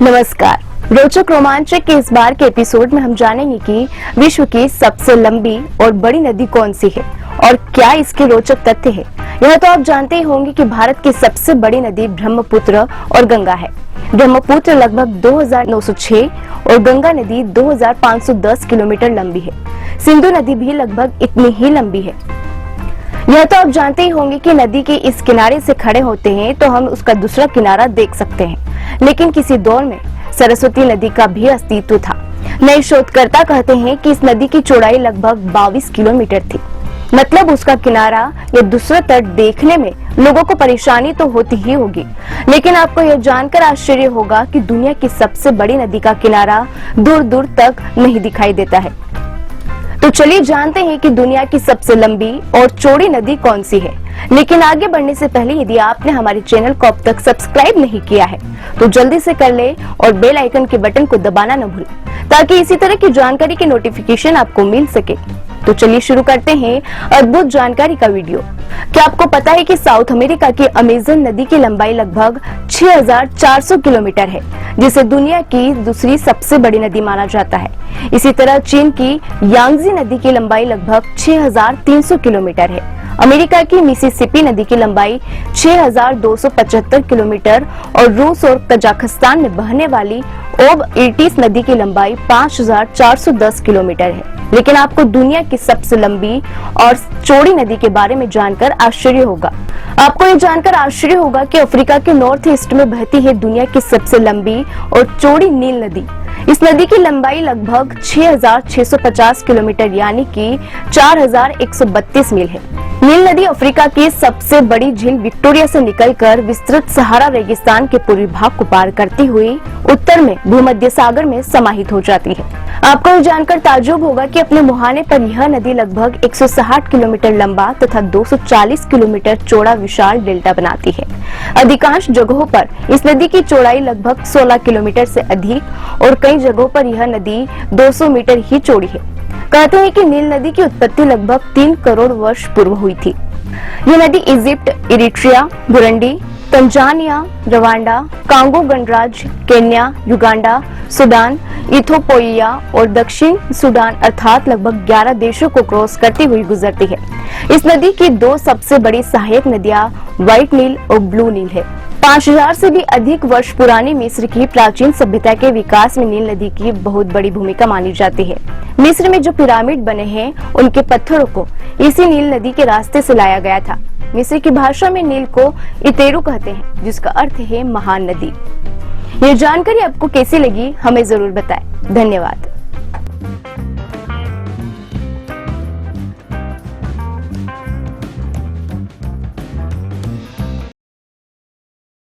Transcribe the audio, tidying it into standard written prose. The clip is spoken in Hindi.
नमस्कार। रोचक रोमांचक के इस बार के एपिसोड में हम जानेंगे कि विश्व की सबसे लंबी और बड़ी नदी कौन सी है और क्या इसके रोचक तथ्य है। यह तो आप जानते ही होंगे कि भारत की सबसे बड़ी नदी ब्रह्मपुत्र और गंगा है। ब्रह्मपुत्र लगभग 2906 और गंगा नदी 2510 किलोमीटर लंबी है। सिंधु नदी भी लगभग इतनी ही लंबी है। यह तो आप जानते ही होंगे कि नदी के इस किनारे से खड़े होते हैं तो हम उसका दूसरा किनारा देख सकते हैं, लेकिन किसी दौर में सरस्वती नदी का भी अस्तित्व था। नए शोधकर्ता कहते हैं कि इस नदी की चौड़ाई लगभग 22 किलोमीटर थी। मतलब उसका किनारा या दूसरा तट देखने में लोगों को परेशानी तो होती ही होगी, लेकिन आपको यह जानकर आश्चर्य होगा कि दुनिया की सबसे बड़ी नदी का किनारा दूर दूर तक नहीं दिखाई देता है। तो चलिए जानते हैं कि दुनिया की सबसे लंबी और चौड़ी नदी कौन सी है। लेकिन आगे बढ़ने से पहले यदि आपने हमारे चैनल को अब तक सब्सक्राइब नहीं किया है तो जल्दी से कर ले और बेल आइकन के बटन को दबाना न भूलें ताकि इसी तरह की जानकारी की नोटिफिकेशन आपको मिल सके। तो चलिए शुरू करते हैं अद्भुत जानकारी का वीडियो। क्या आपको पता है कि साउथ अमेरिका की अमेजन नदी की लंबाई लगभग 6400 किलोमीटर है, जिसे दुनिया की दूसरी सबसे बड़ी नदी माना जाता है। इसी तरह चीन की यांगजी नदी की लंबाई लगभग 6300 किलोमीटर है। अमेरिका की मिसिसिपी नदी की लंबाई 6275 किलोमीटर और रूस और कजाकिस्तान में बहने वाली ओब इर्टिस नदी की लंबाई 5410 किलोमीटर है। लेकिन आपको दुनिया की सबसे लंबी और चौड़ी नदी के बारे में जानकर आश्चर्य होगा। आपको ये जानकर आश्चर्य होगा कि अफ्रीका के नॉर्थ ईस्ट में बहती है दुनिया की सबसे लंबी और चौड़ी नील नदी। इस नदी की लंबाई लगभग 6650 किलोमीटर यानी कि 4132 मील है। नील नदी अफ्रीका की सबसे बड़ी झील विक्टोरिया से निकलकर विस्तृत सहारा रेगिस्तान के पूर्वी भाग को पार करती हुई उत्तर में भूमध्य सागर में समाहित हो जाती है। आपको यह जानकर ताज्जुब होगा कि अपने मुहाने पर यह नदी लगभग 160 किलोमीटर लंबा तथा 240 किलोमीटर चौड़ा विशाल डेल्टा बनाती है। अधिकांश जगहों पर इस नदी की चौड़ाई लगभग 16 किलोमीटर से अधिक और कई जगहों पर यह नदी 200 मीटर ही चौड़ी है। कहते हैं कि नील नदी की उत्पत्ति लगभग 3 करोड़ वर्ष पूर्व हुई थी। यह नदी Egypt, Eritrea, Burundi, Tanzania, Rwanda, Congo गणराज्य, केन्या, युगांडा, सूडान, इथोपिया और दक्षिण सूडान अर्थात लगभग 11 देशों को क्रॉस करती हुई गुजरती है। इस नदी की दो सबसे बड़ी सहायक नदियां व्हाइट नील और ब्लू नील है। 5000 से भी अधिक वर्ष पुरानी मिस्र की प्राचीन सभ्यता के विकास में नील नदी की बहुत बड़ी भूमिका मानी जाती है। मिस्र में जो पिरामिड बने हैं उनके पत्थरों को इसी नील नदी के रास्ते से लाया गया था। मिस्र की भाषा में नील को इतेरू कहते हैं, जिसका अर्थ है महान नदी। ये जानकारी आपको कैसी लगी हमें जरूर बताएं। धन्यवाद।